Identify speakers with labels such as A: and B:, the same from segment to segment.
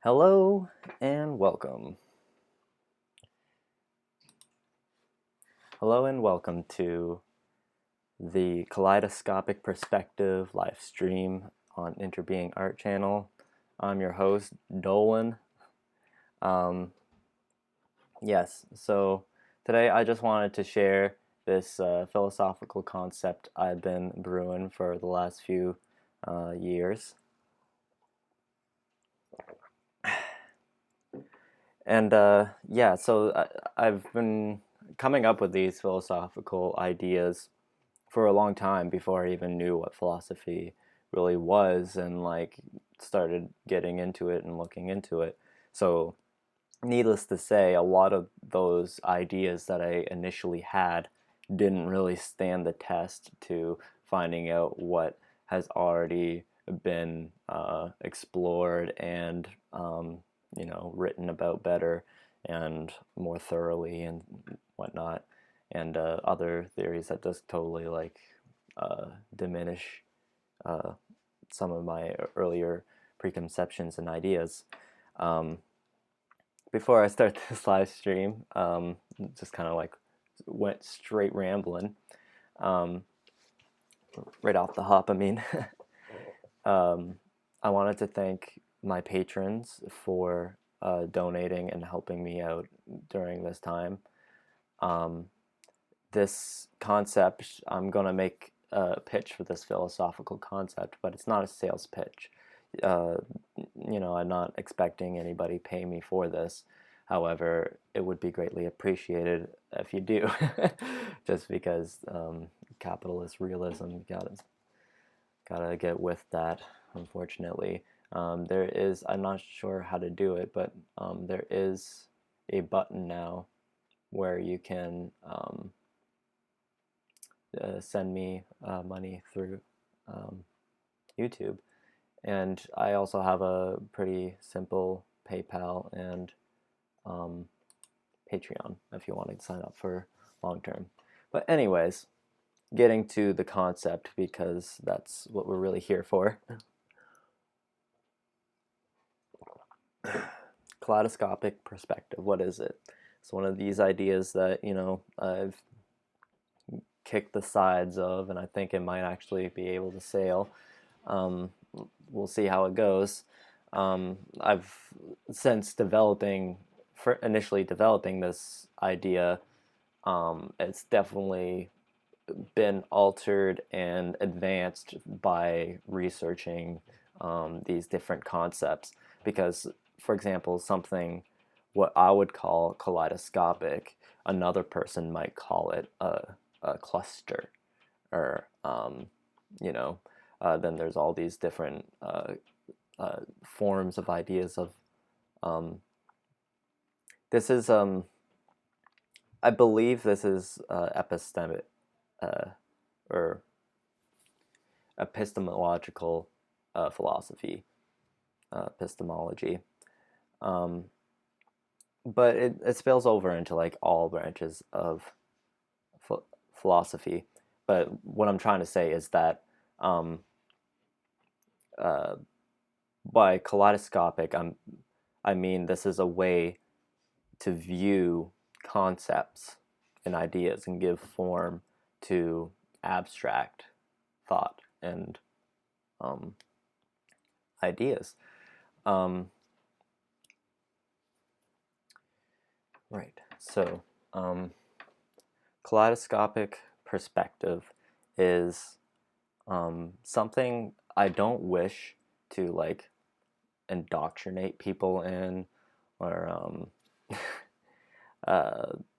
A: Hello and welcome. Hello and welcome to the Kaleidoscopic Perspective live stream on Interbeing Art Channel. I'm your host, Dolan. Yes, so today I just wanted to share this philosophical concept I've been brewing for the last few years. And I've been coming up with these philosophical ideas for a long time before I even knew what philosophy really was and started getting into it and looking into it. So needless to say, a lot of those ideas that I initially had didn't really stand the test to finding out what has already been explored and written about better and more thoroughly and whatnot, and other theories that just totally diminish some of my earlier preconceptions and ideas. Before I start this live stream, just kind of went straight rambling, right off the hop. I mean, I wanted to thank my patrons for donating and helping me out during this time. This concept, I'm going to make a pitch for this philosophical concept, but it's not a sales pitch. I'm not expecting anybody pay me for this. However, it would be greatly appreciated if you do, just because capitalist realism, gotta get with that, unfortunately. I'm not sure how to do it, but there is a button now where you can send me money through YouTube. And I also have a pretty simple PayPal and Patreon if you want to sign up for long term. But anyways, getting to the concept, because that's what we're really here for. Kaleidoscopic perspective, what is it? It's one of these ideas that, I've kicked the sides of, and I think it might actually be able to sail. We'll see how it goes. I've since initially developing this idea, it's definitely been altered and advanced by researching these different concepts. Because, for example, something what I would call kaleidoscopic, another person might call it a cluster, or then there's all these different forms of ideas of this is I believe this is epistemic or epistemological philosophy, epistemology, but it spills over into all branches of philosophy. But what I'm trying to say is that by kaleidoscopic, I mean this is a way to view concepts and ideas and give form to abstract thought and ideas. Right. So, kaleidoscopic perspective is something I don't wish to indoctrinate people in, or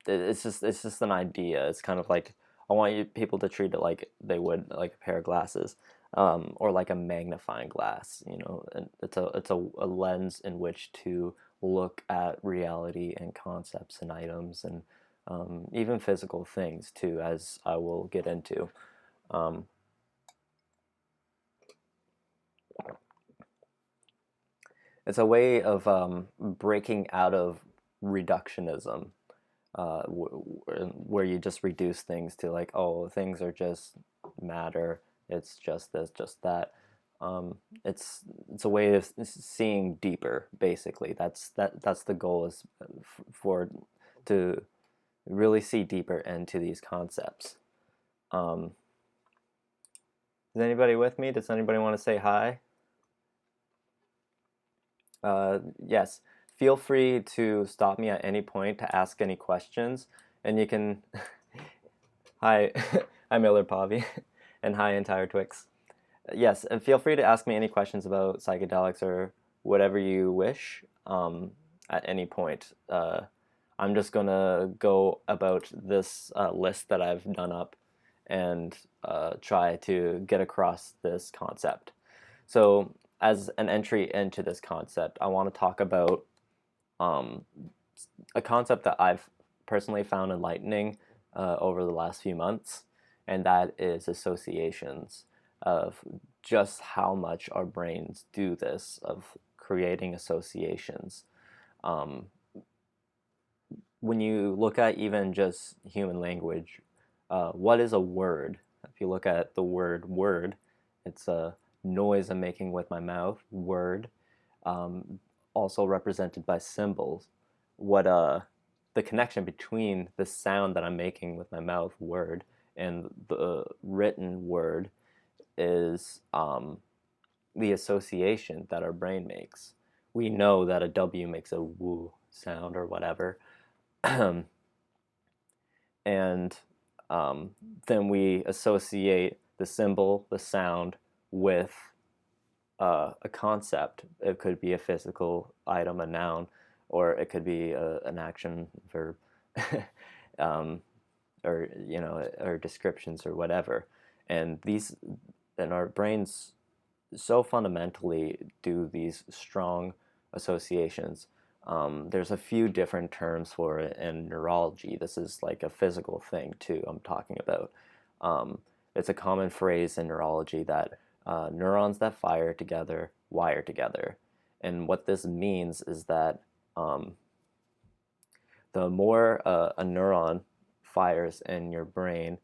A: it's just an idea. It's kind of like I want people to treat it like they would like a pair of glasses, or like a magnifying glass. And it's a lens in which to look at reality and concepts and items and even physical things too, as I will get into. It's a way of breaking out of reductionism, where you just reduce things to oh, things are just matter, it's just this, just that. It's a way of seeing deeper. Basically, that's the goal, is for to really see deeper into these concepts. Is anybody with me? Does anybody want to say hi? Yes. Feel free to stop me at any point to ask any questions, and you can. Hi, hi Miller Pavi, and hi Entire Twix. Yes, and feel free to ask me any questions about psychedelics or whatever you wish at any point. I'm just gonna go about this list that I've done up and try to get across this concept. So, as an entry into this concept, I want to talk about um, a concept that I've personally found enlightening over the last few months, and that is associations, of just how much our brains do this, of creating associations. Um, when you look at even just human language, what is a word? If you look at the word, it's a noise I'm making with my mouth, word, also represented by symbols. What the connection between the sound that I'm making with my mouth, word, and the written word is the association that our brain makes. We know that a W makes a woo sound or whatever. And then we associate the symbol, the sound, with a concept. It could be a physical item, a noun, or it could be an action, verb, um, or or descriptions or whatever. And our brains so fundamentally do these strong associations. There's a few different terms for it in neurology. This is like a physical thing too I'm talking about. It's a common phrase in neurology that neurons that fire together wire together. And what this means is that the more a neuron fires in your brain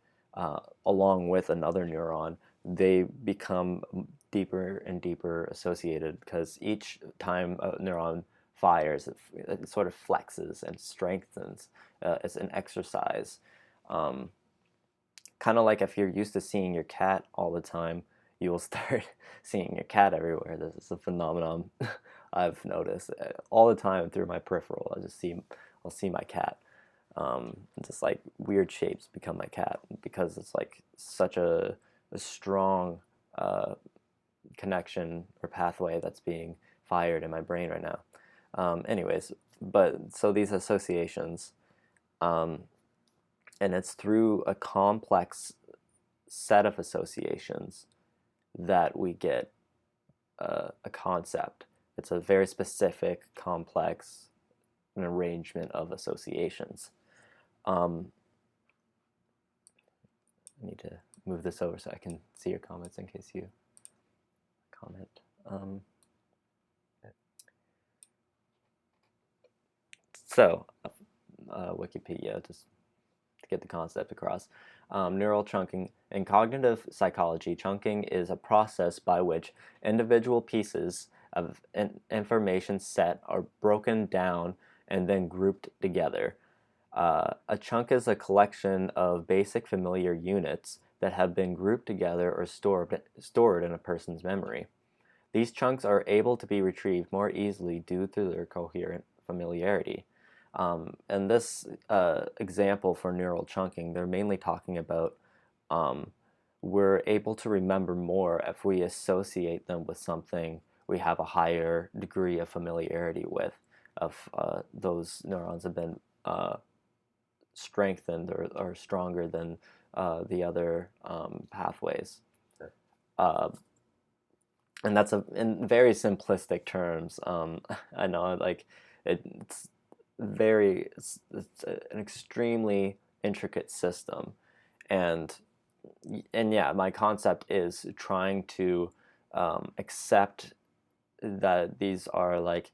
A: along with another neuron, they become deeper and deeper associated, because each time a neuron fires, it sort of flexes and strengthens. It's an exercise. Kind of like if you're used to seeing your cat all the time, you will start seeing your cat everywhere. This is a phenomenon I've noticed all the time through my peripheral. I'll see my cat. Just like weird shapes become my cat, because it's like such a strong connection or pathway that's being fired in my brain right now. Anyways, but so these associations, and it's through a complex set of associations that we get a concept. It's a very specific, complex an arrangement of associations. I need to move this over so I can see your comments in case you comment. So, Wikipedia, just to get the concept across. Neural chunking. In cognitive psychology, chunking is a process by which individual pieces of information set are broken down and then grouped together. A chunk is a collection of basic familiar units that have been grouped together or stored in a person's memory. These chunks are able to be retrieved more easily due to their coherent familiarity. And this example for neural chunking, they're mainly talking about we're able to remember more if we associate them with something we have a higher degree of familiarity with, of those neurons have been strengthened or stronger than the other pathways. And that's in very simplistic terms. I know, like it's an extremely intricate system, and yeah, my concept is trying to accept that these are like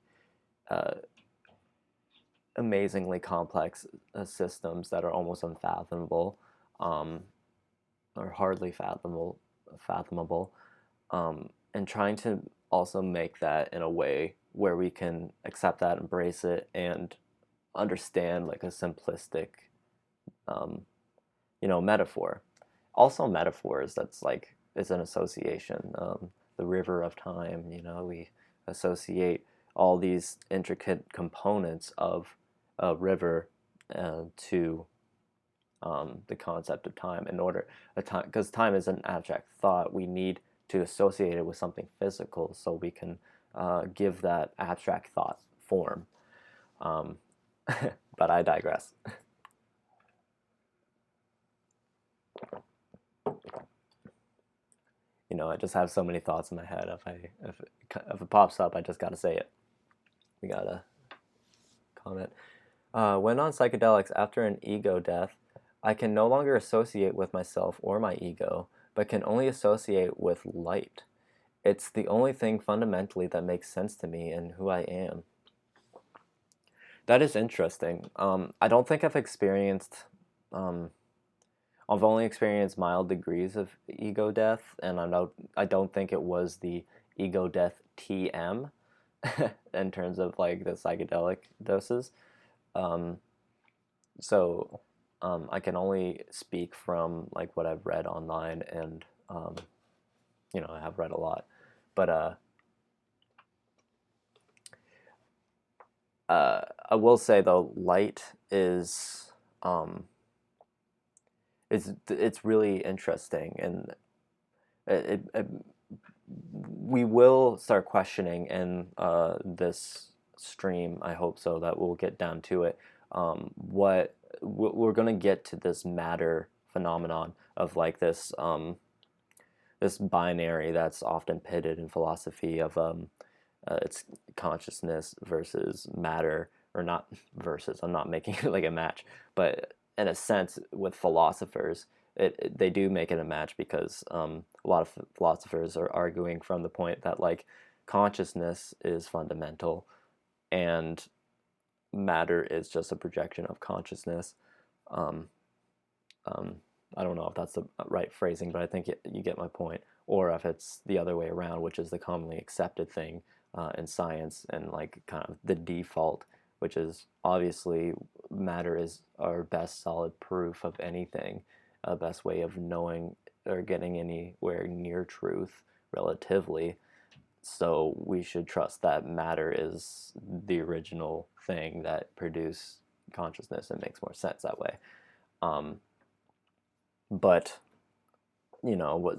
A: amazingly complex systems that are almost unfathomable, or hardly fathomable, and trying to also make that in a way where we can accept that, embrace it, and understand like a simplistic, um, metaphor. Also, metaphors, that's like, it's an association. The river of time, we associate all these intricate components of a river to the concept of time. In order, because time is an abstract thought, we need to associate it with something physical so we can give that abstract thought form. Um, but I digress. I just have so many thoughts in my head. If it pops up, I just gotta say it. We gotta comment. When on psychedelics after an ego death, I can no longer associate with myself or my ego, but can only associate with light. It's the only thing fundamentally that makes sense to me and who I am. That is interesting. I don't think I've experienced. I've only experienced mild degrees of ego death, and I don't think it was the ego death TM in terms of like the psychedelic doses. Um, so I can only speak from like what I've read online, and I have read a lot, but I will say though, light is it's really interesting, and it we will start questioning in this stream. I hope so, that we'll get down to it. What we're gonna get to this matter phenomenon of like this binary that's often pitted in philosophy of it's consciousness versus matter, or not versus. I'm not making it like a match, but in a sense, with philosophers, they do make it a match, because a lot of philosophers are arguing from the point that like consciousness is fundamental, and matter is just a projection of consciousness. Um, um, I don't know if that's the right phrasing, but I think you get my point. Or if it's the other way around, which is the commonly accepted thing in science, and like kind of the default, which is obviously matter is our best solid proof of anything, a best way of knowing or getting anywhere near truth relatively. So we should trust that matter is the original thing that produced consciousness. It makes more sense that way. Um, but what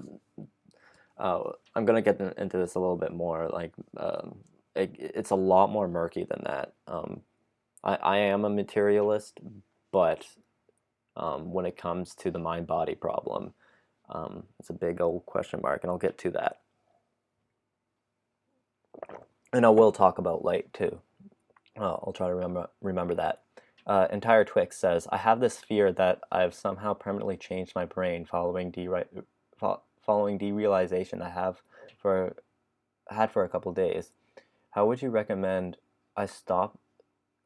A: I'm gonna get into this a little bit more. Like it's a lot more murky than that. I am a materialist, but when it comes to the mind-body problem, it's a big old question mark, and I'll get to that. And I will talk about light too. I'll try to remember that. Entire Twix says, I have this fear that I've somehow permanently changed my brain following derealization I had for a couple days. How would you recommend I stop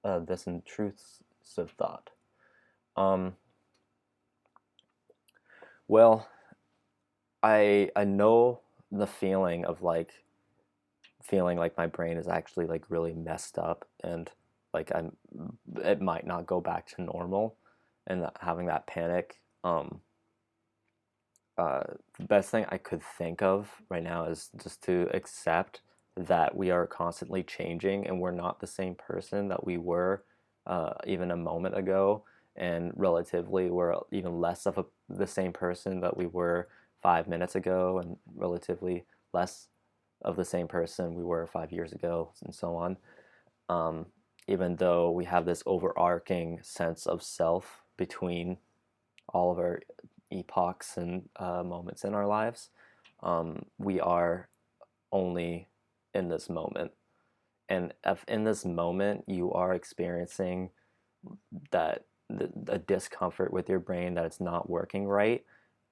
A: this intrusive thought? Well, I know the feeling of like feeling like my brain is actually like really messed up, and like it might not go back to normal, and having that panic. The best thing I could think of right now is just to accept that we are constantly changing, and we're not the same person that we were even a moment ago, and relatively we're even less of the same person that we were 5 minutes ago, and relatively less of the same person we were 5 years ago, and so on. Even though we have this overarching sense of self between all of our epochs and moments in our lives, we are only in this moment. And if in this moment you are experiencing that a discomfort with your brain, that it's not working right,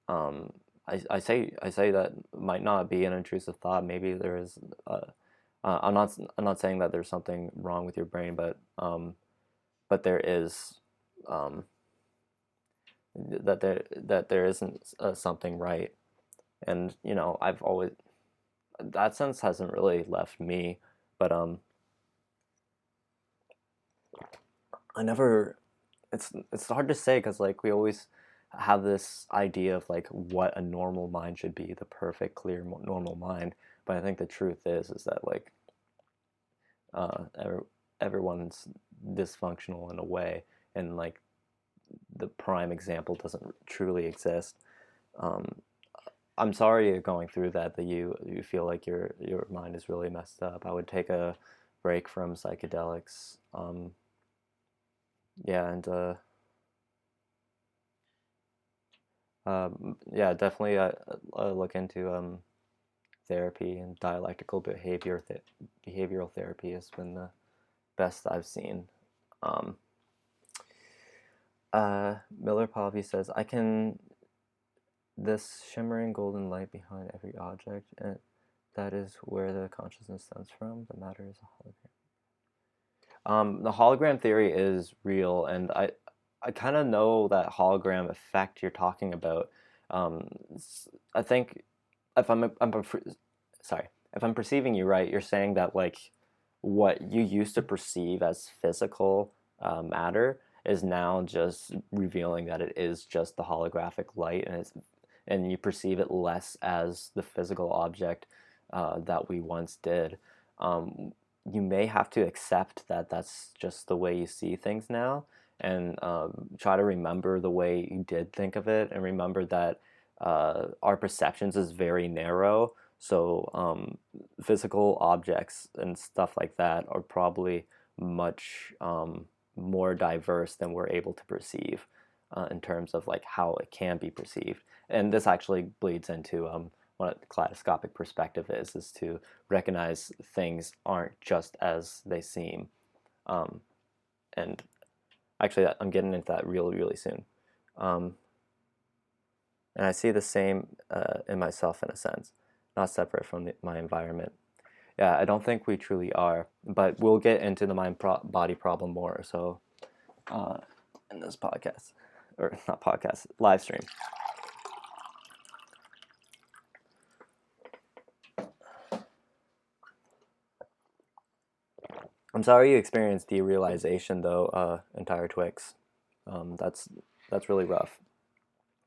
A: I say that might not be an intrusive thought. Maybe there is. I'm not saying that there's something wrong with your brain, but there is that there isn't something right. And I've always that sense hasn't really left me, but I never. It's hard to say because like we always have this idea of like what a normal mind should be, the perfect, clear, normal mind. But I think the truth is that like uh, ev- everyone's dysfunctional in a way, and like the prime example doesn't truly exist. Um, I'm sorry you're going through that. That you feel like your mind is really messed up. I would take a break from psychedelics. Yeah, and yeah, definitely look into therapy, and dialectical behavioral therapy has been the best I've seen. Um, Miller Poppy says, I can this shimmering golden light behind every object, and that is where the consciousness stems from. The matter is a hologram. The hologram theory is real, and I kind of know that hologram effect you're talking about. Um, I think if sorry, if I'm perceiving you right, you're saying that like what you used to perceive as physical matter is now just revealing that it is just the holographic light, and you perceive it less as the physical object that we once did. Um, you may have to accept that that's just the way you see things now, and try to remember the way you did think of it, and remember that our perceptions is very narrow. So physical objects and stuff like that are probably much more diverse than we're able to perceive in terms of like how it can be perceived. And this actually bleeds into what a kaleidoscopic perspective is to recognize things aren't just as they seem. Um, and actually, I'm getting into that really soon. Um, and I see the same in myself in a sense, not separate from my environment. Yeah, I don't think we truly are, but we'll get into the mind-body problem more. So, uh, in this podcast, or not podcast, live stream. I'm sorry you experienced derealization, though, entire Twix. That's really rough.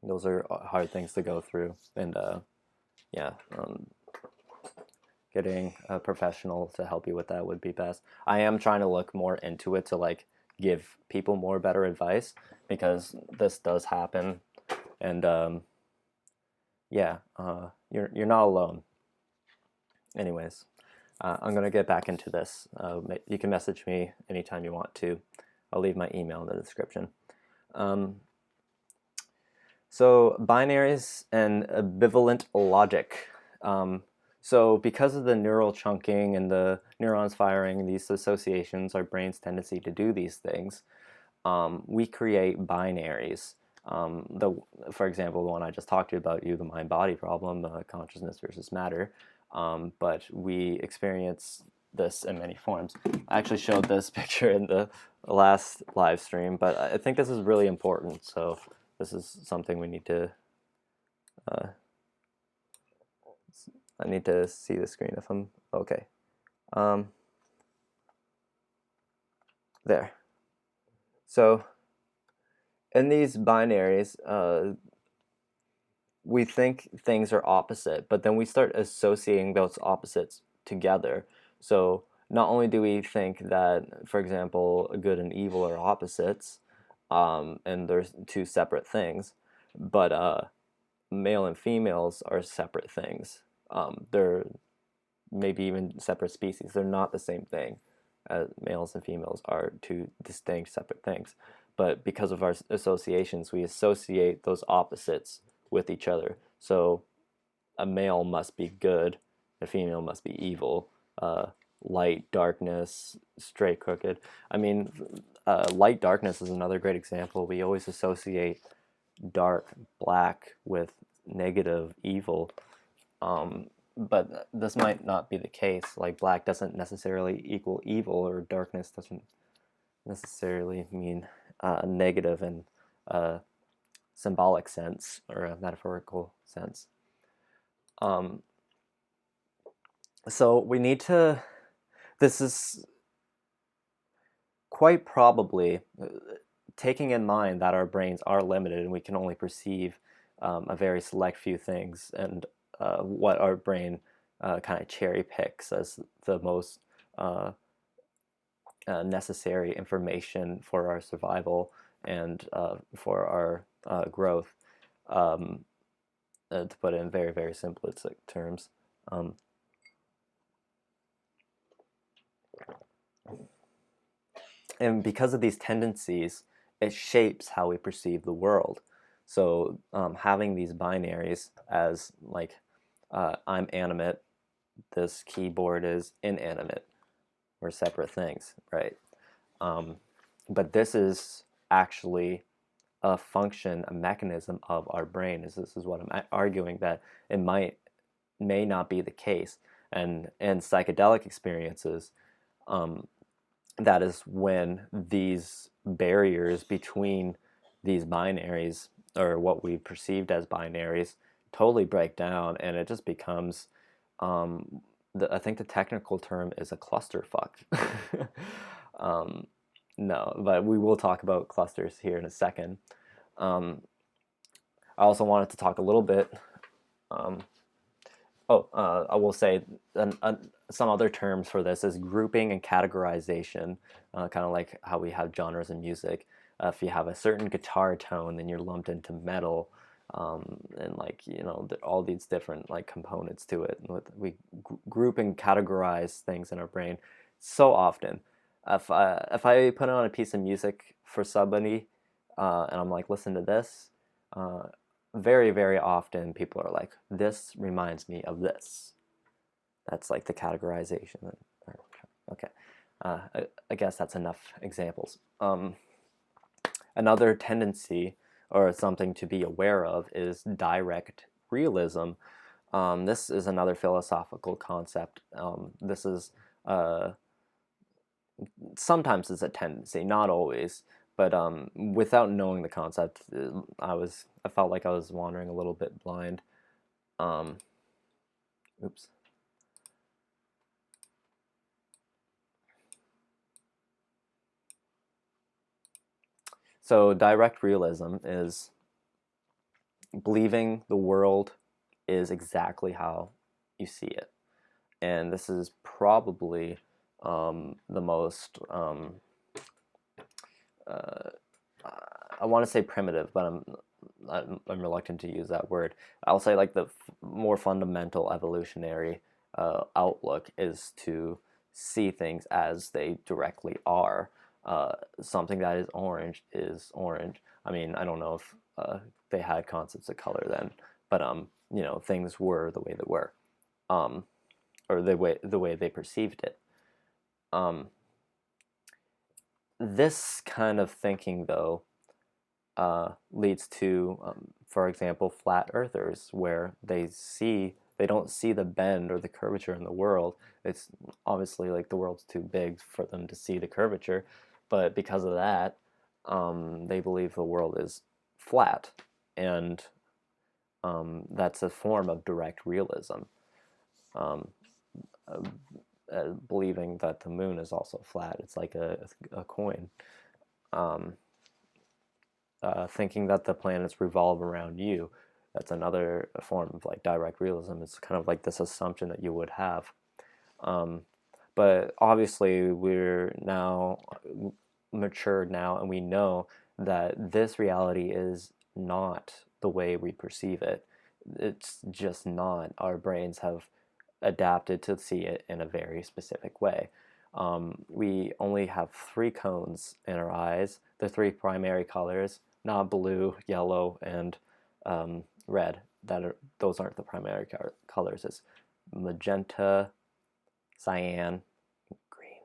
A: Those are hard things to go through, and yeah, getting a professional to help you with that would be best. I am trying to look more into it to like give people more better advice because this does happen, and yeah, you're not alone. Anyways, I'm gonna get back into this. You can message me anytime you want to. I'll leave my email in the description. Um, so binaries and ambivalent logic. So because of the neural chunking and the neurons firing, these associations, our brain's tendency to do these things, we create binaries. For example, the one I just talked to you about, the mind-body problem, consciousness versus matter. But we experience this in many forms. I actually showed this picture in the last live stream, but I think this is really important. So this is something we need to. I need to see the screen if I'm okay. There. So in these binaries, we think things are opposite, but then we start associating those opposites together. So not only do we think that, for example, good and evil are opposites, and there's two separate things, but male and females are separate things. They're maybe even separate species. They're not the same thing. Males and females are two distinct separate things. But because of our associations, we associate those opposites with each other. So a male must be good, a female must be evil. Light, darkness, straight, crooked. I mean, light darkness is another great example. We always associate dark, black with negative, evil. But this might not be the case. Like black doesn't necessarily equal evil, or darkness doesn't necessarily mean negative in a symbolic sense or a metaphorical sense. Um, So we need to, this is quite probably taking in mind that our brains are limited and we can only perceive a very select few things, and what our brain kind of cherry picks as the most uh, necessary information for our survival and for our growth, um, to put it in very, very simplistic terms. Um, and because of these tendencies, it shapes how we perceive the world. So having these binaries as like I'm animate, this keyboard is inanimate, we're separate things, right? Um, but this is actually a function, a mechanism of our brain. This is what I'm arguing, that it may not be the case. And in psychedelic experiences, um, that is when these barriers between these binaries, or what we perceived as binaries, totally break down, and it just becomes I think the technical term is a clusterfuck. um, no, but we will talk about clusters here in a second. um, I also wanted to talk a little bit. um, I will say some other terms for this is grouping and categorization, kind of like how we have genres in music. If you have a certain guitar tone, then you're lumped into metal, and like all these different like components to it. We group and categorize things in our brain so often. If I put on a piece of music for somebody, and I'm like, listen to this. Very, very often people are like, this reminds me of this. That's like the categorization. Okay. I guess that's enough examples. Another tendency, or something to be aware of, is direct realism. This is another philosophical concept. This is sometimes it's a tendency, not always. But without knowing the concept, I felt like I was wandering a little bit blind. Um, oops. So direct realism is believing the world is exactly how you see it, and this is probably the most uh, I want to say primitive, but I'm reluctant to use that word. I'll say like the more fundamental evolutionary outlook is to see things as they directly are. Something that is orange is orange. I mean, I don't know if they had concepts of color then, but things were the way they were, um, or the way they perceived it. Um, this kind of thinking, though, leads to, for example, flat earthers, where they don't see the bend or the curvature in the world. It's obviously like the world's too big for them to see the curvature, but because of that, they believe the world is flat, and that's a form of direct realism. Um, uh, Believing that the moon is also flat, it's like a coin. Um, Thinking that the planets revolve around you, that's another form of like direct realism. It's kind of like this assumption that you would have. um, but obviously we're now matured now, and we know that this reality is not the way we perceive it. It's just not. Our brains have adapted to see it in a very specific way. We only have three cones in our eyes, the three primary colors, not blue, yellow, and red. Those aren't the primary colors. It's magenta, cyan, green.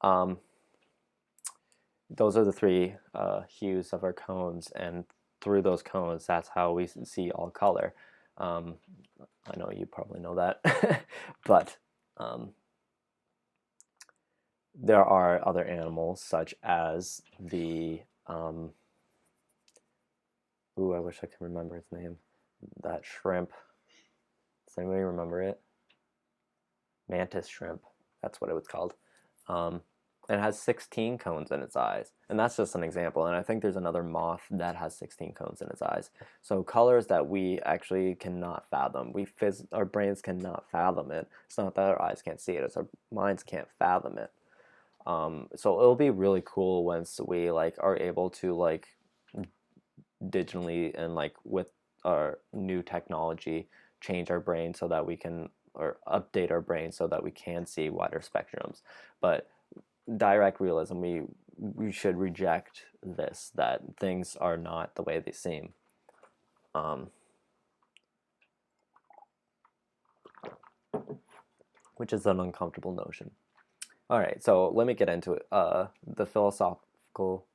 A: Um, those are the three hues of our cones, and through those cones, that's how we see all color. Um, I know you probably know that, but um, there are other animals, such as the I wish I could remember its name. That shrimp. Does anybody remember it? mantis shrimp. That's what it was called. It has 16 cones in its eyes, and that's just an example. And I think there's another moth that has 16 cones in its eyes. So colors that we actually cannot fathom. Our brains cannot fathom it. It's not that our eyes can't see it; it's our minds can't fathom it. So it'll be really cool once we like are able to like digitally and like with our new technology change our brain so that we can, or update our brain so that we can see wider spectrums. But direct realism, we should reject this, that things are not the way they seem. Which is an uncomfortable notion. All right, so let me get into it. The philosophical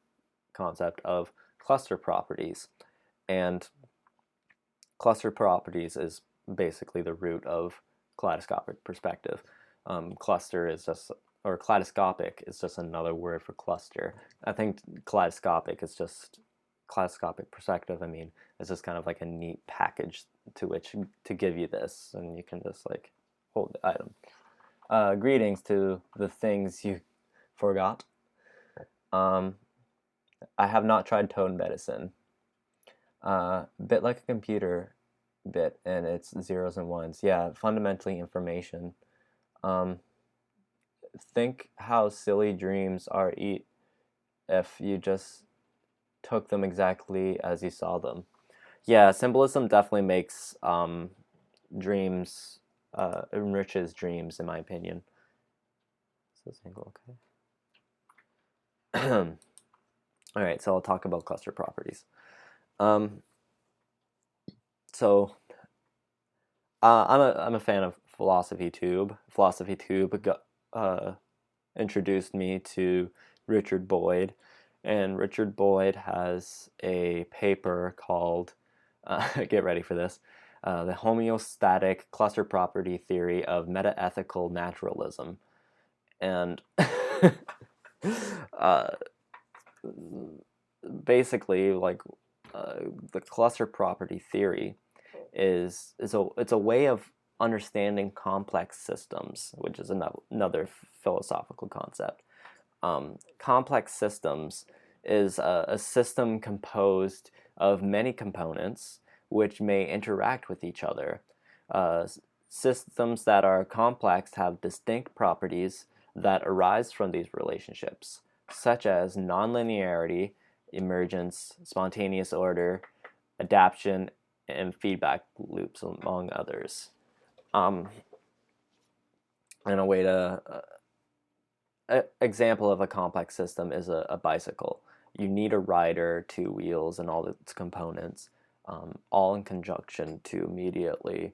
A: concept of cluster properties. And cluster properties is basically the root of kaleidoscopic perspective. Cluster is just, or kaleidoscopic is just another word for cluster. I think kaleidoscopic perspective, I mean, it's just kind of like a neat package to give you this, and you can just like hold the item. Greetings to the things you forgot. I have not tried tone medicine. Bit like a computer bit, and it's zeros and ones. Yeah, fundamentally information. Think how silly dreams are if you just took them exactly as you saw them. Yeah, symbolism definitely makes dreams, enriches dreams, in my opinion. Is this angle okay? All right, so I'll talk about cluster properties. So I'm a fan of Philosophy Tube. Philosophy Tube introduced me to Richard Boyd, and Richard Boyd has a paper called, get ready for this, the homeostatic cluster property theory of metaethical naturalism. And basically, like, the cluster property theory is a way of understanding complex systems, which is another philosophical concept. Complex systems is a system composed of many components which may interact with each other. Systems that are complex have distinct properties that arise from these relationships, such as nonlinearity, emergence, spontaneous order, adaptation, and feedback loops, among others. And a way to example of a complex system is a bicycle. You need a rider, two wheels, and all its components, all in conjunction to immediately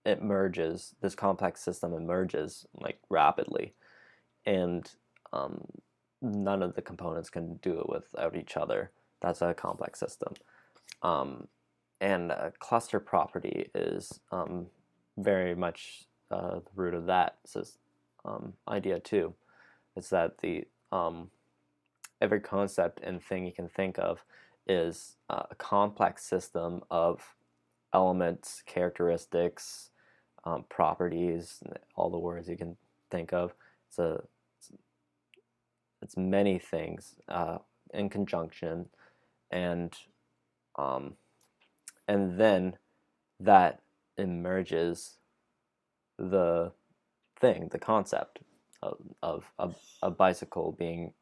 A: it merges. This complex system emerges like rapidly, and none of the components can do it without each other. That's a complex system. And a cluster property is very much the root of that idea too. It's that the every concept and thing you can think of is a complex system of elements, characteristics, properties, all the words you can think of. It's many things in conjunction, and then that emerges the thing, the concept of a bicycle being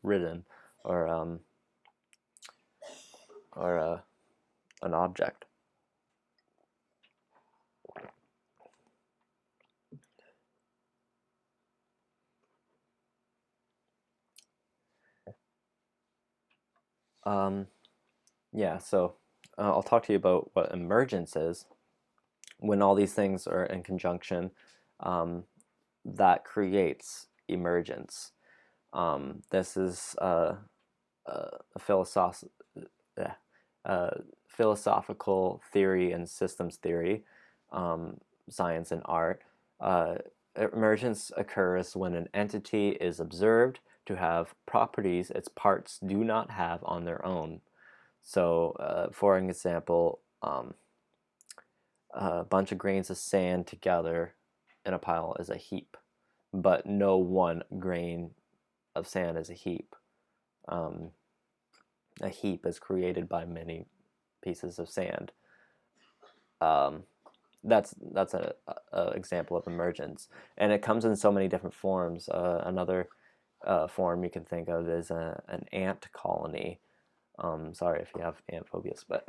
A: ridden, or an object. Yeah, so I'll talk to you about what emergence is. When all these things are in conjunction, that creates emergence. This is a philosophical theory and systems theory, science and art. Emergence occurs when an entity is observed to have properties its parts do not have on their own. So, for an example, a bunch of grains of sand together in a pile is a heap, but no one grain of sand is a heap. A heap is created by many pieces of sand. That's a example of emergence, and it comes in so many different forms. Another form you can think of is an ant colony. Sorry if you have ant phobias, but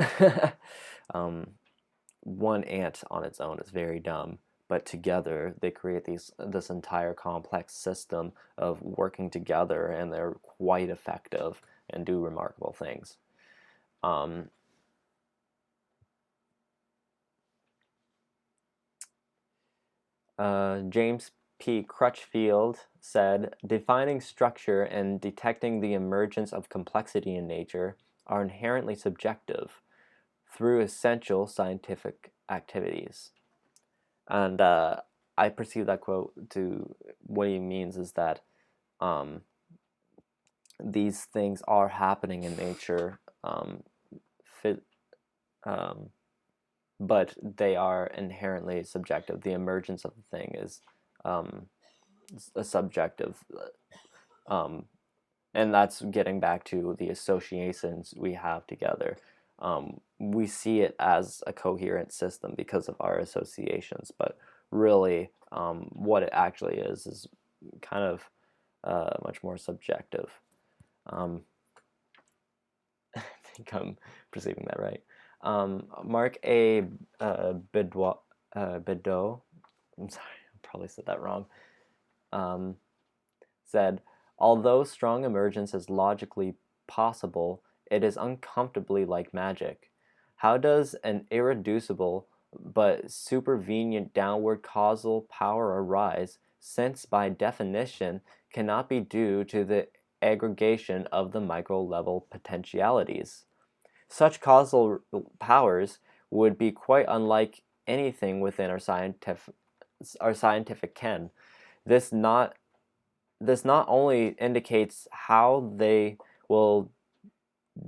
A: one ant on its own is very dumb, but together they create this entire complex system of working together, and they're quite effective and do remarkable things. James P. Crutchfield said, defining structure and detecting the emergence of complexity in nature are inherently subjective through essential scientific activities. And I perceive that quote to what he means is that these things are happening in nature, but they are inherently subjective. The emergence of the thing is a subjective, and that's getting back to the associations we have together. We see it as a coherent system because of our associations, but really what it actually is kind of much more subjective. I think I'm perceiving that right. Mark A. Bideau, I'm sorry, I probably said that wrong, said, although strong emergence is logically possible, it is uncomfortably like magic. How does an irreducible but supervenient downward causal power arise, since by definition cannot be due to the aggregation of the micro-level potentialities? Such causal powers would be quite unlike anything within our scientific ken. This not only indicates how they will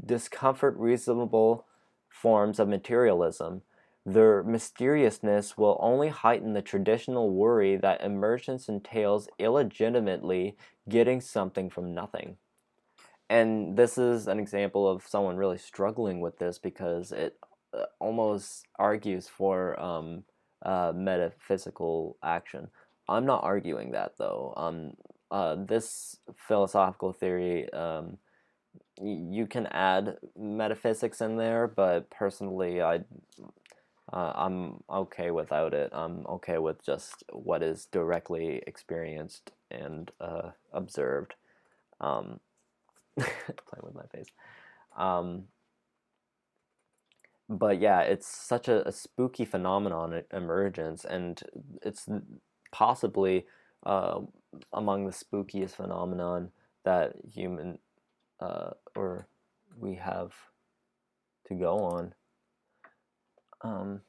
A: discomfort reasonable forms of materialism, their mysteriousness will only heighten the traditional worry that emergence entails illegitimately getting something from nothing. And this is an example of someone really struggling with this because it almost argues for metaphysical action. I'm not arguing that, though. This philosophical theory, you can add metaphysics in there, but personally, I'm okay without it. I'm okay with just what is directly experienced and observed. Playing with my face. But yeah, it's such a spooky phenomenon, emergence, and it's possibly among the spookiest phenomenon that or we have to go on.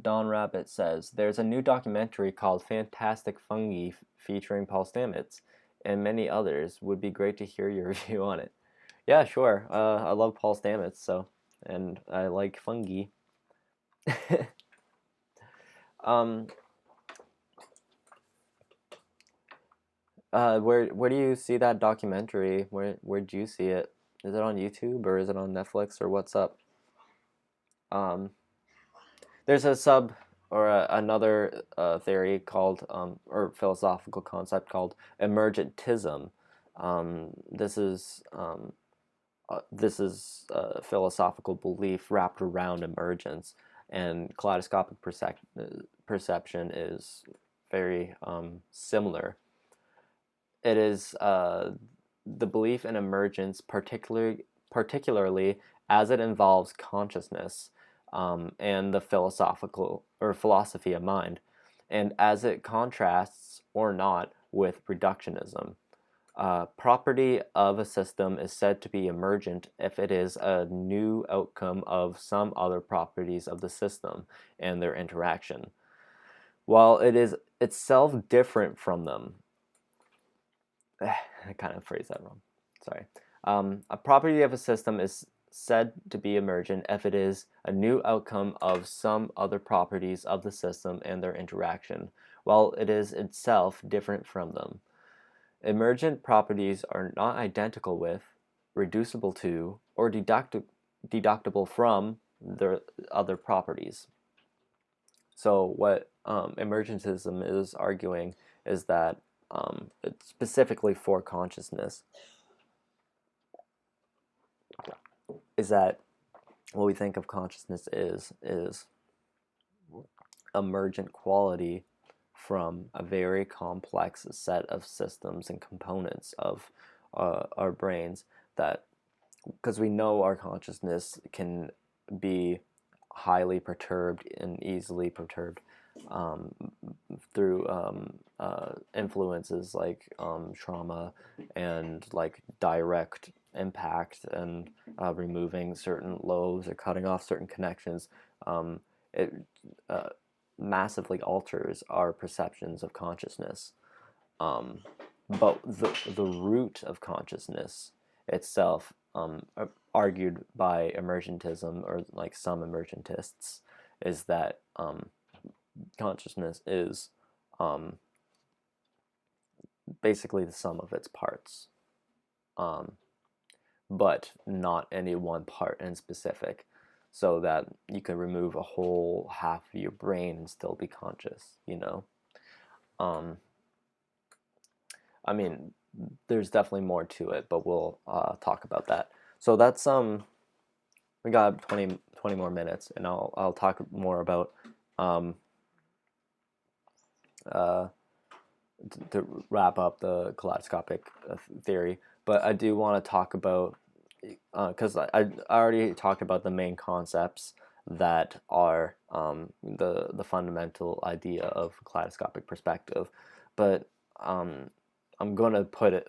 A: Don Rabbit says, there's a new documentary called Fantastic Fungi featuring Paul Stamets and many others. Would be great to hear your review on it. Yeah, sure. I love Paul Stamets, so, and I like fungi. Where do you see that documentary? Where'd you see it? Is it on YouTube or is it on Netflix or what's up? There's another theory called or philosophical concept called emergentism. This is a philosophical belief wrapped around emergence, and kaleidoscopic perception is very similar. It is the belief in emergence, particularly as it involves consciousness and the philosophy of mind, and as it contrasts or not with reductionism. Property of a system is said to be emergent if it is a new outcome of some other properties of the system and their interaction, while it is itself different from them. I kind of phrased that wrong. Sorry. A property of a system is said to be emergent if it is a new outcome of some other properties of the system and their interaction, while it is itself different from them. Emergent properties are not identical with, reducible to, or deductible from their other properties. So what emergentism is arguing is that it's specifically for consciousness, is that what we think of consciousness is emergent quality from a very complex set of systems and components of our brains, that because we know our consciousness can be highly perturbed and easily perturbed through influences like trauma and like direct impact and removing certain lobes or cutting off certain connections. It massively alters our perceptions of consciousness. But the root of consciousness itself, argued by emergentism, or like some emergentists, is that consciousness is basically the sum of its parts, but not any one part in specific, so that you can remove a whole half of your brain and still be conscious, you know? I mean, there's definitely more to it, but we'll talk about that. So that's we got 20 more minutes, and I'll talk more about to wrap up the kaleidoscopic theory. But I do want to talk about, because I already talked about the main concepts that are the fundamental idea of kaleidoscopic perspective, but I'm gonna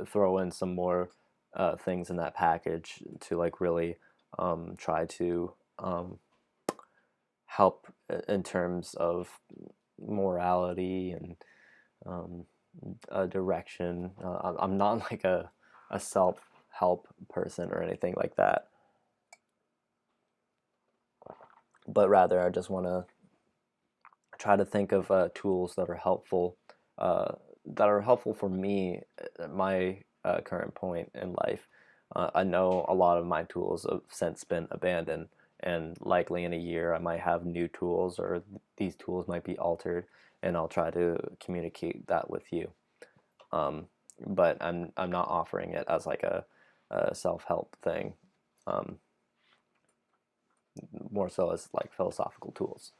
A: throw in some more things in that package to like really try to help in terms of morality and direction. I'm not like a self-help person or anything like that, but rather I just want to try to think of tools that are helpful for me at my current point in life. I know a lot of my tools have since been abandoned, and likely in a year I might have new tools, or these tools might be altered, and I'll try to communicate that with you. But I'm not offering it as like a self-help thing, more so as like philosophical tools.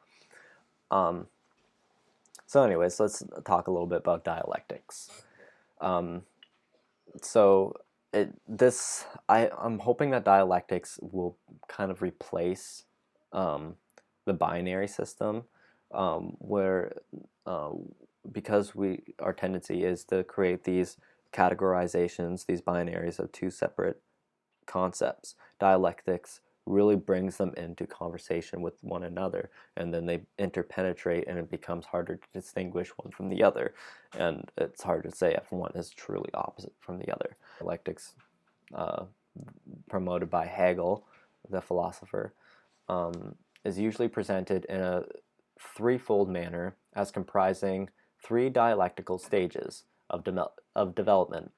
A: So anyways, let's talk a little bit about dialectics. So I'm hoping that dialectics will kind of replace the binary system, where because our tendency is to create these categorizations, these binaries of two separate concepts. Dialectics really brings them into conversation with one another, and then they interpenetrate, and it becomes harder to distinguish one from the other, and it's hard to say if one is truly opposite from the other. Dialectics, promoted by Hegel, the philosopher, is usually presented in a threefold manner as comprising three dialectical stages of development: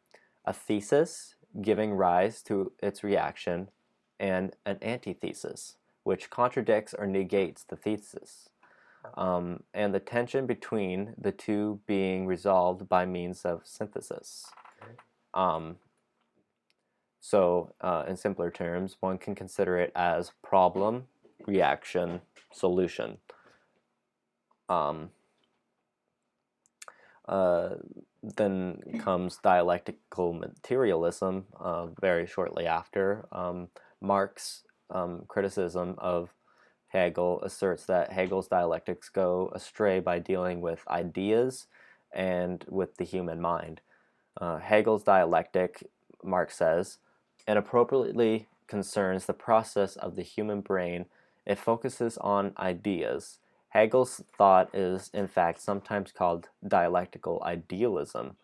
A: a thesis giving rise to its reaction, and an antithesis, which contradicts or negates the thesis, and the tension between the two being resolved by means of synthesis. So in simpler terms, one can consider it as problem, reaction, solution. Then comes dialectical materialism very shortly after. Marx's criticism of Hegel asserts that Hegel's dialectics go astray by dealing with ideas and with the human mind. Hegel's dialectic, Marx says, inappropriately concerns the process of the human brain. It focuses on ideas. Hegel's thought is, in fact, sometimes called dialectical idealism,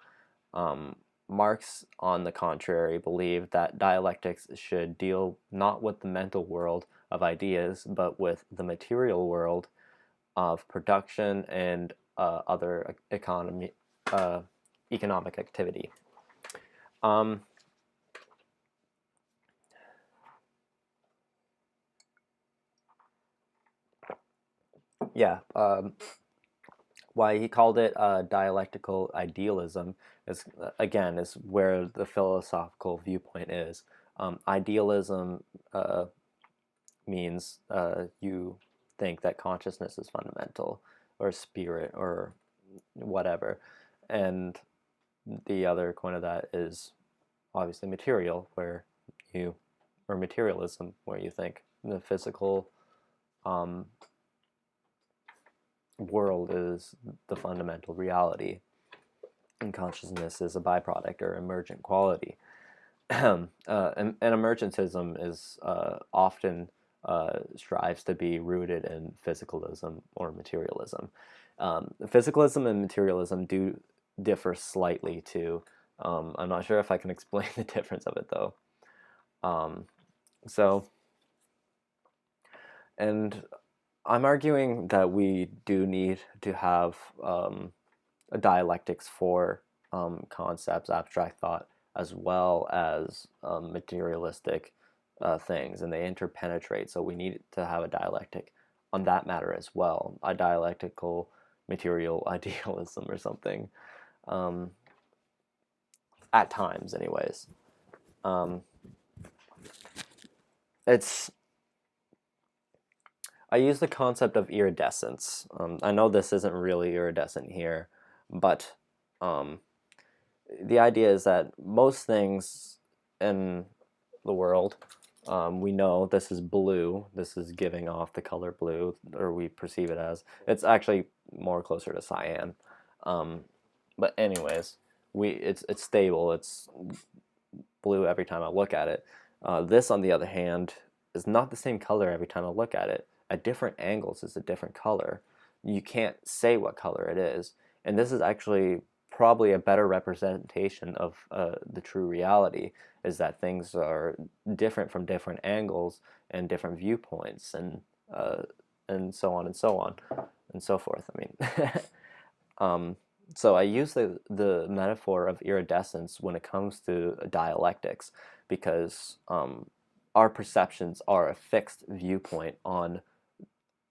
A: Marx, on the contrary, believed that dialectics should deal not with the mental world of ideas, but with the material world of production and other economic activity. Yeah, why he called it dialectical idealism is, again, is where the philosophical viewpoint is. Idealism means you think that consciousness is fundamental, or spirit, or whatever, and the other coin of that is obviously material, where you, or materialism, where you think the physical world is the fundamental reality, and consciousness is a byproduct or emergent quality. And emergentism is often strives to be rooted in physicalism or materialism. Physicalism and materialism do differ slightly too. I'm not sure if I can explain the difference of it though. And I'm arguing that we do need to have a dialectics for concepts, abstract thought, as well as materialistic things, and they interpenetrate. So we need to have a dialectic on that matter as well, a dialectical material idealism or something, at times, anyways. I use the concept of iridescence. I know this isn't really iridescent here, but the idea is that most things in the world, we know this is blue, this is giving off the color blue, or we perceive it as. It's actually more closer to cyan. But anyways, it's stable, it's blue every time I look at it. This, on the other hand, is not the same color every time I look at it. At different angles, it's a different color. You can't say what color it is. And this is actually probably a better representation of the true reality, is that things are different from different angles and different viewpoints, and so on and so on and so forth. I mean, so I use the metaphor of iridescence when it comes to dialectics, because our perceptions are a fixed viewpoint on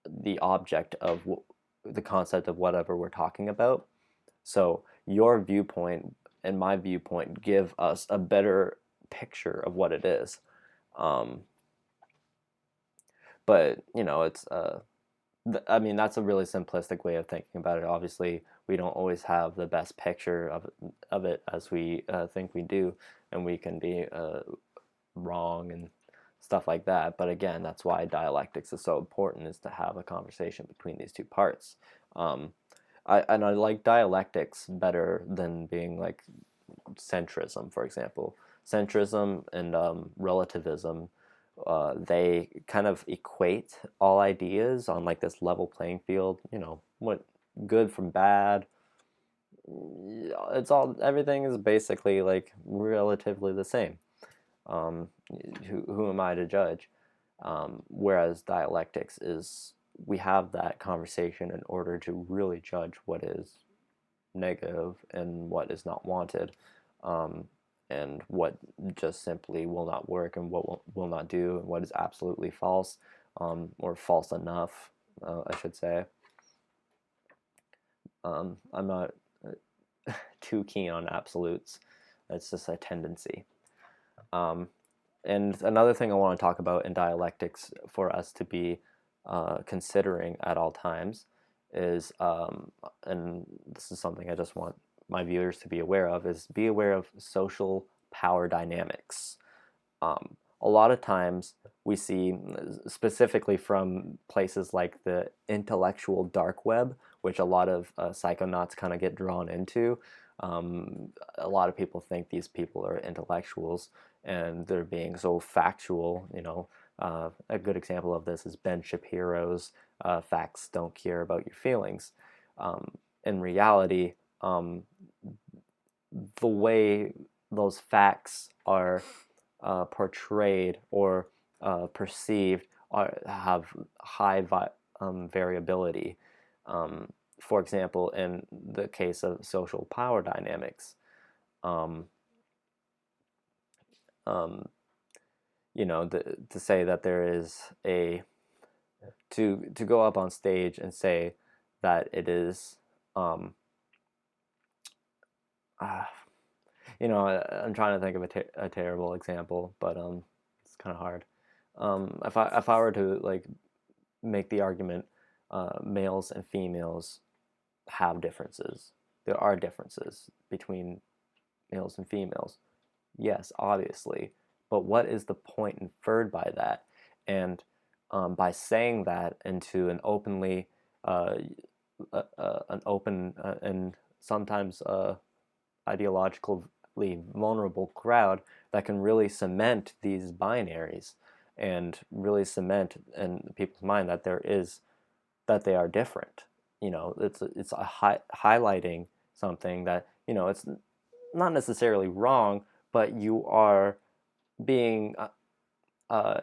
A: the object of the concept of whatever we're talking about. So your viewpoint and my viewpoint give us a better picture of what it is. But it's I mean, that's a really simplistic way of thinking about it. Obviously, we don't always have the best picture of it as we think we do, and we can be wrong and stuff like that. But again, that's why dialectics is so important, is to have a conversation between these two parts. I like dialectics better than being like centrism, for example. Centrism and relativism, they kind of equate all ideas on like this level playing field. What good from bad. Everything is basically like relatively the same. Who am I to judge? Whereas dialectics is, we have that conversation in order to really judge what is negative and what is not wanted, and what just simply will not work, and what will not do, and what is absolutely false, or false enough, I should say. I'm not too keen on absolutes. It's just a tendency. And another thing I want to talk about in dialectics for us to be considering at all times is, and this is something I just want my viewers to be aware of, is be aware of social power dynamics. A lot of times we see, specifically from places like the intellectual dark web, which a lot of psychonauts kind of get drawn into. A lot of people think these people are intellectuals, and they're being so factual. A good example of this is Ben Shapiro's "Facts Don't Care About Your Feelings." In reality, the way those facts are portrayed or perceived have high variability. For example, in the case of social power dynamics, um, um, to say that there is to go up on stage and say that it is, um, uh, I'm trying to think of a terrible example, but it's kind of hard. If I were to like make the argument, males and females have differences. There are differences between males and females. Yes, obviously. But what is the point inferred by that? And by saying that into an openly, an open and sometimes ideologically vulnerable crowd, that can really cement these binaries and really cement in people's mind that they are different. It's highlighting something that, it's not necessarily wrong, but you are being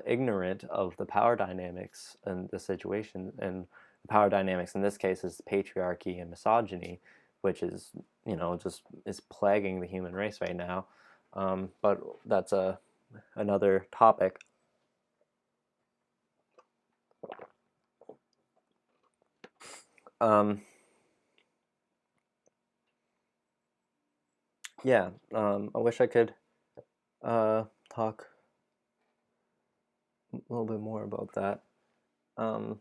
A: ignorant of the power dynamics in the situation. And the power dynamics in this case is patriarchy and misogyny, which is, just is plaguing the human race right now. But that's another topic. Um, yeah, I wish I could talk a little bit more about that. Um,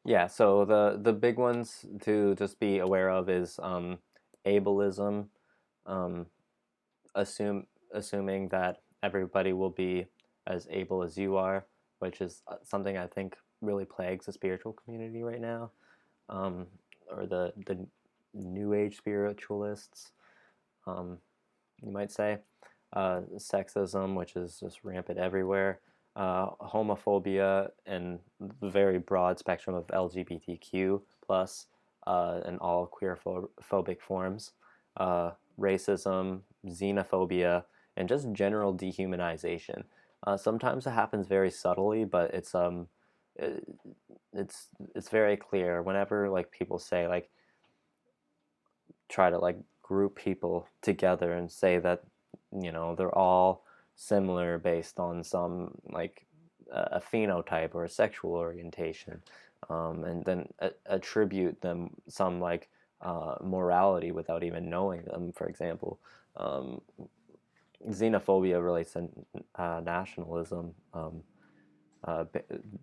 A: yeah, so the big ones to just be aware of is ableism, um, assuming that everybody will be as able as you are, which is something I think really plagues the spiritual community right now, um, or the New Age spiritualists, um, you might say. Sexism, which is just rampant everywhere. Homophobia and the very broad spectrum of LGBTQ plus and all queer phobic forms. Racism, xenophobia, and just general dehumanization. Sometimes it happens very subtly, but it, it's very clear whenever like people say like try to like group people together and say that they're all similar based on some like a phenotype or a sexual orientation, and then attribute them some like morality without even knowing them. For example, um, xenophobia relates to nationalism, uh,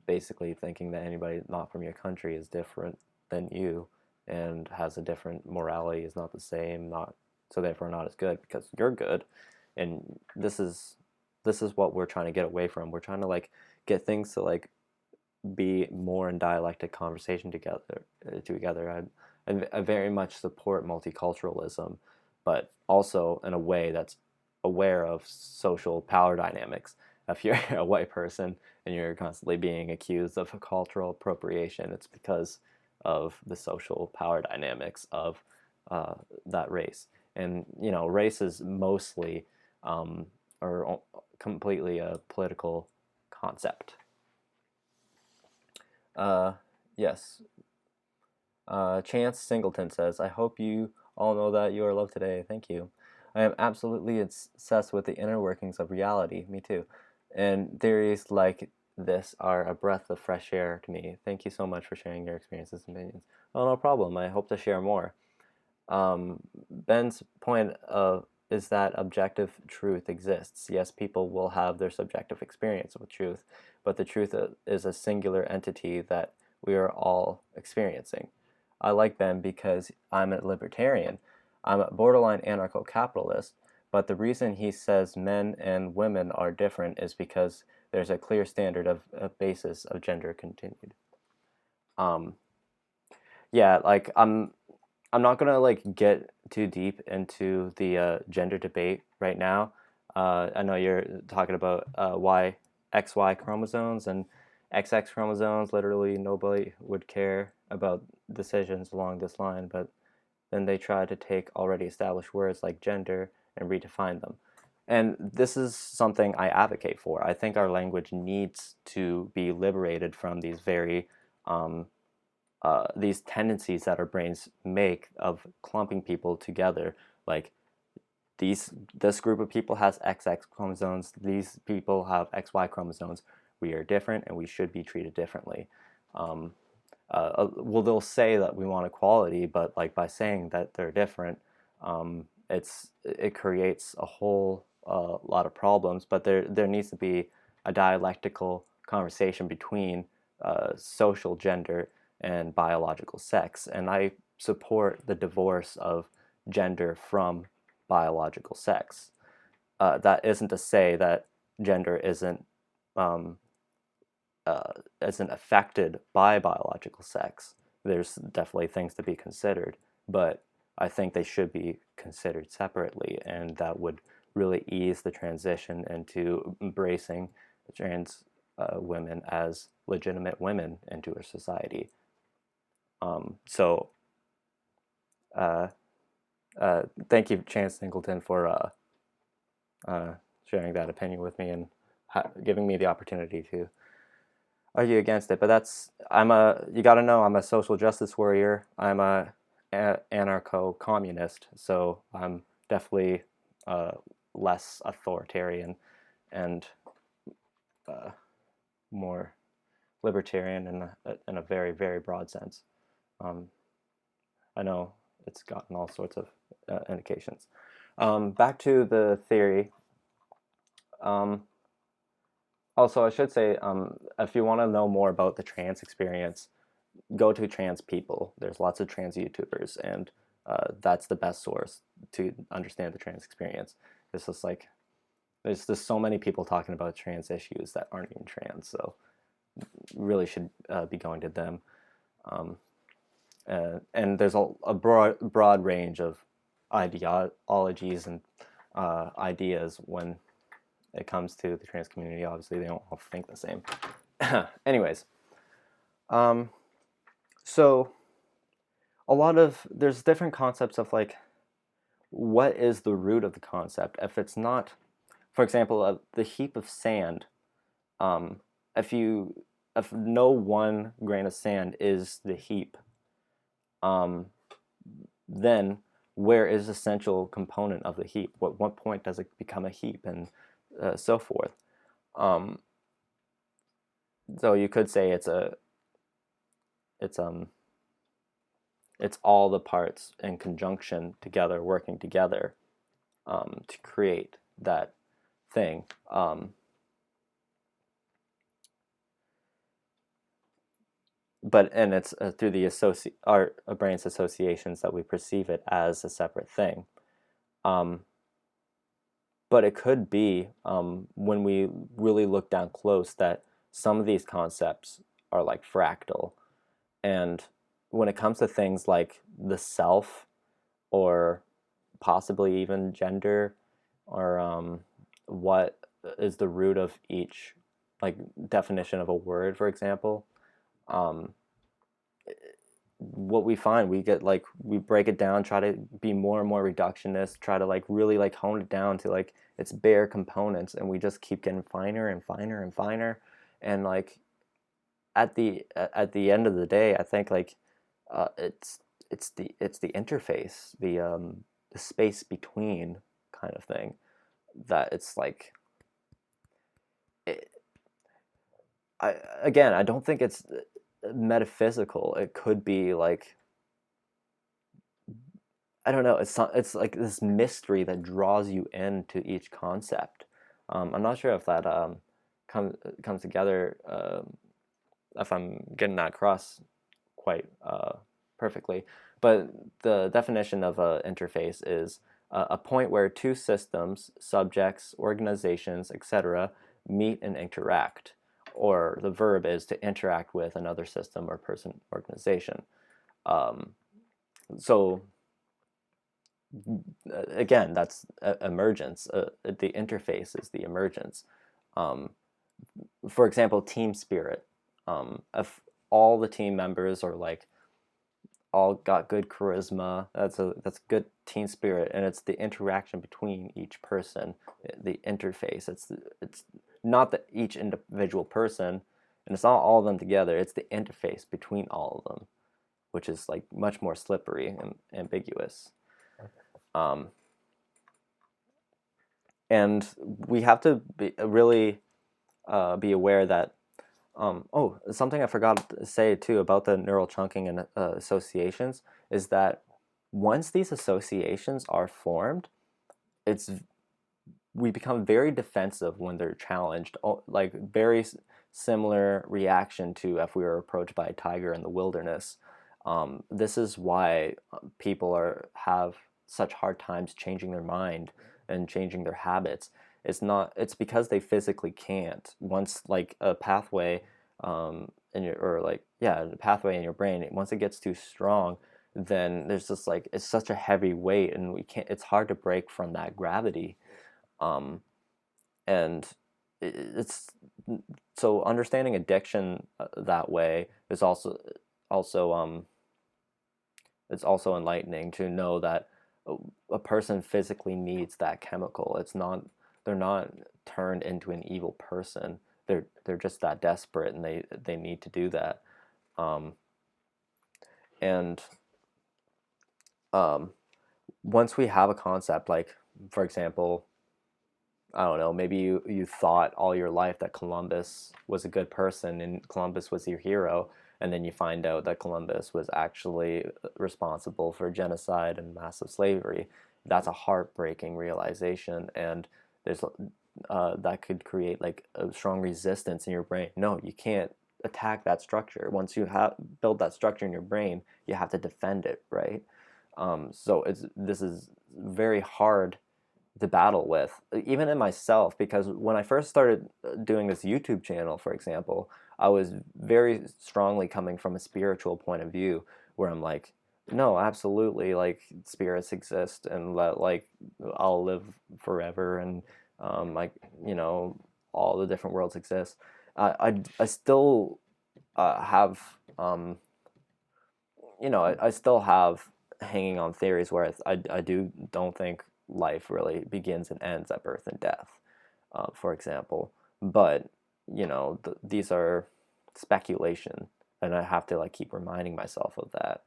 A: basically thinking that anybody not from your country is different than you and has a different morality, is not the same, not so therefore not as good because you're good. And this is what we're trying to get away from. We're trying to like get things to like be more in dialectic conversation together. I very much support multiculturalism, but also in a way that's aware of social power dynamics. If you're a white person and you're constantly being accused of cultural appropriation, it's because of the social power dynamics of that race. And race is mostly or completely a political concept. Yes. Chance Singleton says, I hope you all know that you are loved today. Thank you. I am absolutely obsessed with the inner workings of reality. Me too. And theories like this are a breath of fresh air to me. Thank you so much for sharing your experiences and opinions. Oh, no problem. I hope to share more. Ben's point is that objective truth exists. Yes, people will have their subjective experience with truth, but the truth is a singular entity that we are all experiencing. I like Ben because I'm a libertarian. I'm a borderline anarcho-capitalist, but the reason he says men and women are different is because there's a clear standard of a basis of gender continued. Um, yeah, like I'm not gonna like get too deep into the gender debate right now. I know you're talking about XY chromosomes and XX chromosomes. Literally, nobody would care about decisions along this line, but then they try to take already established words like gender and redefine them. And this is something I advocate for. I think our language needs to be liberated from these these tendencies that our brains make of clumping people together. Like this group of people has XX chromosomes. These people have XY chromosomes. We are different, and we should be treated differently. Well, they'll say that we want equality, but like by saying that they're different, it creates a whole lot of problems. But there needs to be a dialectical conversation between social gender and biological sex, and I support the divorce of gender from biological sex. That isn't to say that gender um, isn't affected by biological sex. There's definitely things to be considered, but I think they should be considered separately, and that would really ease the transition into embracing trans women as legitimate women into our society. So, uh, thank you, Chance Singleton, for sharing that opinion with me and giving me the opportunity to argue against it. But you got to know, I'm a social justice warrior. I'm a anarcho-communist, so I'm definitely less authoritarian and more libertarian in a very, very broad sense. I know it's gotten all sorts of indications. Back to the theory. Also, I should say, if you want to know more about the trans experience, go to trans people. There's lots of trans YouTubers, and that's the best source to understand the trans experience. It's just like, there's just so many people talking about trans issues that aren't even trans, so really should be going to them. And there's a broad range of ideologies and ideas when it comes to the trans community. Obviously, they don't all think the same. Anyways, so there's different concepts of like, what is the root of the concept? If it's not, for example, the heap of sand, if no one grain of sand is the heap, then where is the essential component of the heap? What point does it become a heap, and so forth? So you could say it's all the parts in conjunction together, working together to create that thing. And it's through our brain's associations that we perceive it as a separate thing. But it could be, when we really look down close, that some of these concepts are like fractal. And when it comes to things like the self, or possibly even gender, or what is the root of each, like, definition of a word, for example, what we find, we break it down, try to be more and more reductionist, try to like really like hone it down to like its bare components, and we just keep getting finer and finer and finer. And like at the end of the day, I think like it's the interface, the space between kind of thing, that it's like I don't think it's metaphysical. It could be like, I don't know, it's like this mystery that draws you into each concept. I'm not sure if that comes together, if I'm getting that across quite perfectly, but the definition of an interface is a point where two systems, subjects, organizations, etc. meet and interact, or the verb is to interact with another system or person, organization. So again, that's emergence. The interface is the emergence. Um, for example, team spirit. If all the team members are like all got good charisma, that's good team spirit, and it's the interaction between each person, the interface. It's not that each individual person, and it's not all of them together. It's the interface between all of them, which is like much more slippery and ambiguous. Um, and we have to really be aware that oh, something I forgot to say too about the neural chunking and associations is that once these associations are formed, it's we become very defensive when they're challenged, like very similar reaction to if we were approached by a tiger in the wilderness. This is why people have such hard times changing their mind and changing their habits. It's because they physically can't. Once like a pathway in your or like yeah, a pathway in your brain, once it gets too strong, then there's just like it's such a heavy weight, and we can't. It's hard to break from that gravity. Um, and it's so understanding addiction that way is also it's also enlightening to know that a person physically needs that chemical. It's not they're not turned into an evil person. They're just that desperate, and they need to do that. Um, and um, once we have a concept, like for example, I don't know, maybe you thought all your life that Columbus was a good person and Columbus was your hero, and then you find out that Columbus was actually responsible for genocide and massive slavery. That's a heartbreaking realization, and there's that could create like a strong resistance in your brain. No, you can't attack that structure. Once you have build that structure in your brain, you have to defend it, right? So this is very hard to battle with, even in myself, because when I first started doing this YouTube channel, for example, I was very strongly coming from a spiritual point of view, where I'm like, no, absolutely, like spirits exist, and like I'll live forever, and like all the different worlds exist. I still have I still have hanging on theories where I don't think life really begins and ends at birth and death, for example. But these are speculation, and I have to like keep reminding myself of that.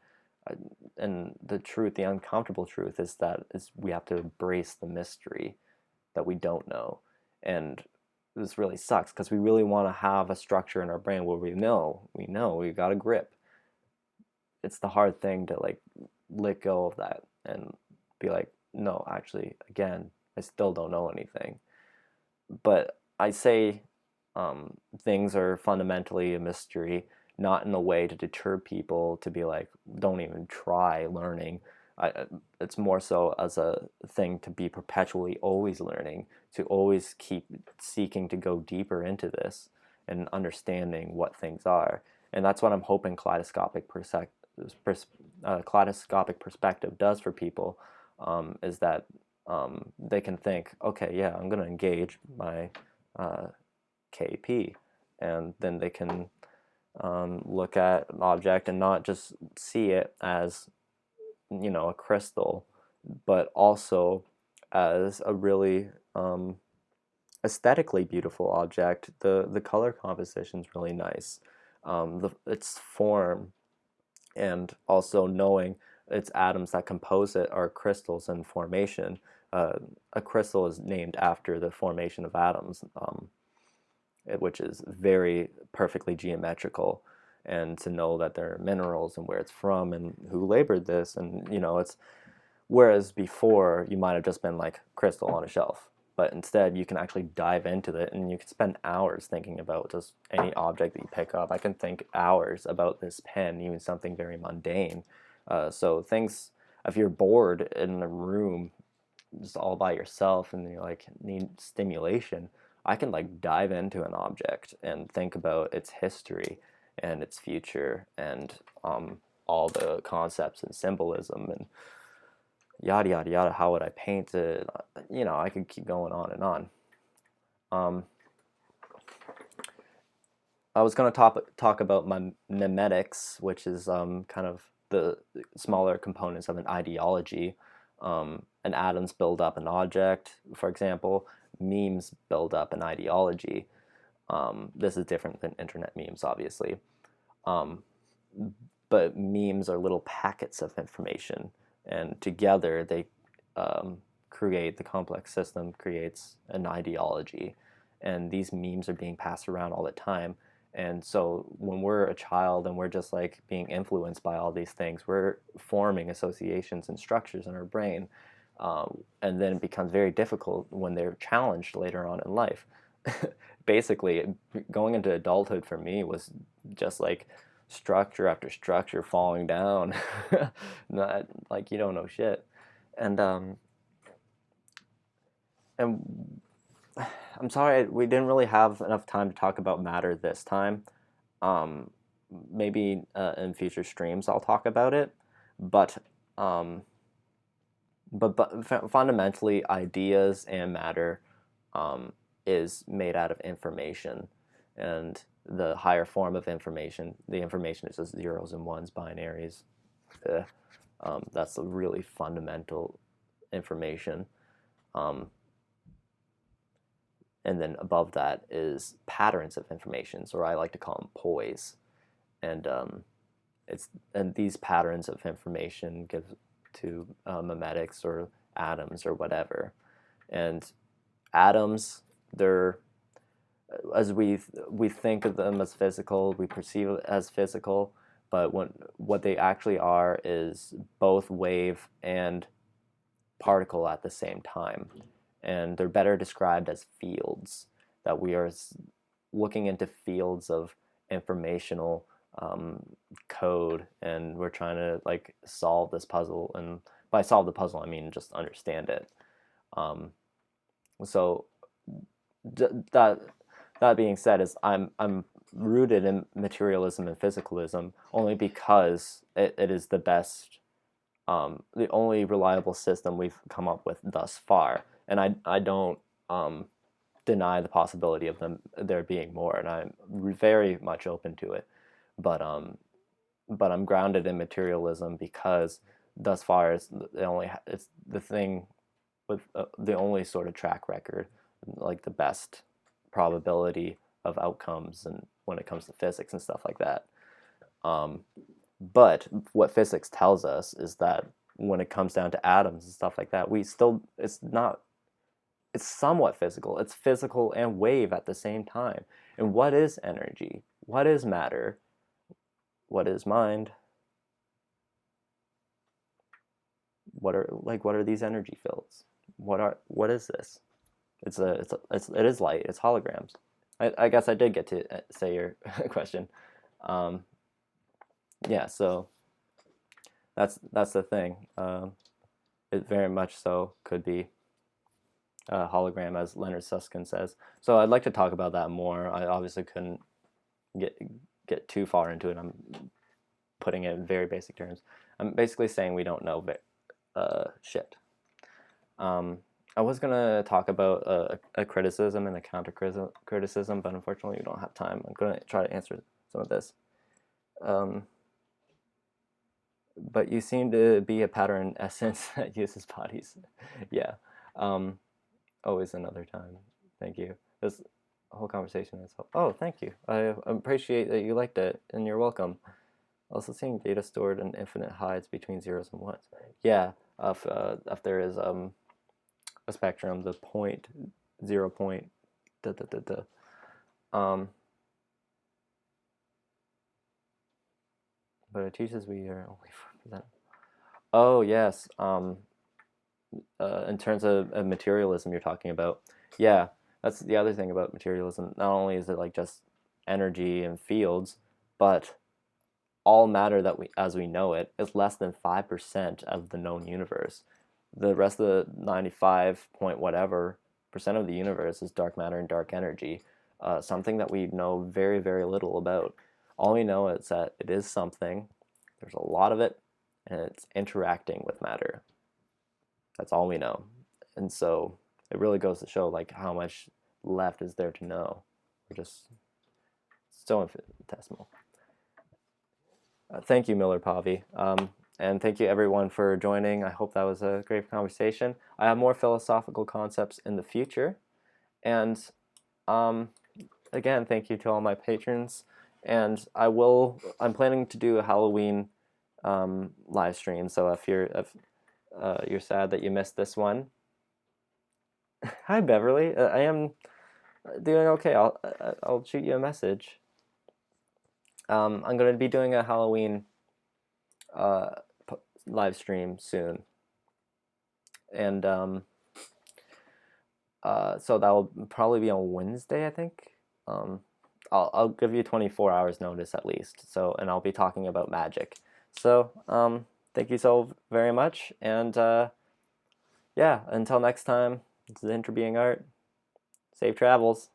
A: I, and the truth, the uncomfortable truth, is we have to embrace the mystery that we don't know, and this really sucks because we really want to have a structure in our brain where we got a grip. It's the hard thing to like let go of that and be like, no, actually, again, I still don't know anything. But I say things are fundamentally a mystery, not in a way to deter people to be like, don't even try learning. It's more so as a thing to be perpetually always learning, to always keep seeking to go deeper into this and understanding what things are. And that's what I'm hoping kaleidoscopic perspective does for people, is that they can think, okay, yeah, I'm going to engage my KP, and then they can look at an object and not just see it as a crystal, but also as a really aesthetically beautiful object. The color composition is really nice. Its form, and also knowing its atoms that compose it are crystals in formation. A crystal is named after the formation of atoms, which is very perfectly geometrical. And to know that there are minerals and where it's from and who labored this, and it's whereas before you might have just been like crystal on a shelf, but instead you can actually dive into it, and you can spend hours thinking about just any object that you pick up. I can think hours about this pen, even something very mundane. So things, if you're bored in a room just all by yourself and you like need stimulation, I can like dive into an object and think about its history and its future, and all the concepts and symbolism, and yada yada yada. How would I paint it? You know, I could keep going on and on. I was going to talk about my memetics, which is kind of the smaller components of an ideology. And atoms build up an object, for example. Memes build up an ideology. This is different than internet memes, obviously. But memes are little packets of information, and together they create, the complex system creates an ideology. And these memes are being passed around all the time. And so when we're a child and we're just like being influenced by all these things, we're forming associations and structures in our brain. And then it becomes very difficult when they're challenged later on in life. Basically, going into adulthood for me was just like structure after structure falling down. Not like you don't know shit. And I'm sorry we didn't really have enough time to talk about matter this time. Maybe in future streams I'll talk about it, but fundamentally, ideas and matter is made out of information, and the higher form of information, the information is just zeros and ones, binaries. That's a really fundamental information. And then above that is patterns of information, so I like to call them poise. And these patterns of information give to memetics or atoms or whatever. And atoms, they're, as we think of them as physical, we perceive it as physical, but what they actually are is both wave and particle at the same time. And they're better described as fields, that we are looking into fields of informational code, and we're trying to like solve this puzzle. And by solve the puzzle, I mean just understand it. So that being said, is I'm rooted in materialism and physicalism only because it is the best, the only reliable system we've come up with thus far. And I don't deny the possibility of there being more, and I'm very much open to it. But I'm grounded in materialism because thus far it's the thing with the only sort of track record, like the best probability of outcomes, and when it comes to physics and stuff like that. But what physics tells us is that when it comes down to atoms and stuff like that, it's somewhat physical. It's physical and wave at the same time. And what is energy? What is matter? What is mind? What are these energy fields? What is this? It is light. It's holograms. I guess I did get to say your question. Yeah, so that's the thing. It very much so could be a hologram, as Leonard Susskind says. So I'd like to talk about that more. I obviously couldn't get too far into it. I'm putting it in very basic terms. I'm basically saying we don't know shit. I was gonna talk about a criticism and a counter criticism, but unfortunately we don't have time. I'm gonna try to answer some of this. But you seem to be a pattern essence that uses bodies. Yeah. Always another time. Thank you. This whole conversation is. Oh, thank you. I appreciate that you liked it, and you're welcome. Also seeing data stored in infinite hides between zeros and ones. Yeah. If there is a spectrum, the point, 0 point, da da da da. But it teaches we are only 4%. Oh yes. In terms of materialism, you're talking about. Yeah, that's the other thing about materialism. Not only is it like just energy and fields, but all matter as we know it, is less than 5% of the known universe. The rest of the 95 point whatever percent of the universe is dark matter and dark energy, something that we know very, very little about. All we know is that it is something, there's a lot of it, and it's interacting with matter. That's all we know. And so it really goes to show like how much left is there to know. We're just so infinitesimal. Thank you, Miller Pavi. And thank you everyone for joining. I hope that was a great conversation. I have more philosophical concepts in the future. And again, thank you to all my patrons. And I'm planning to do a Halloween live stream. So if you're sad that you missed this one, hi Beverly. I am doing okay. I'll shoot you a message. I'm going to be doing a Halloween live stream soon, and so that'll probably be on Wednesday, I think. I'll give you 24 hours notice at least. So, and I'll be talking about magic. So thank you so very much, and yeah, until next time. This is Interbeing Art. Safe travels.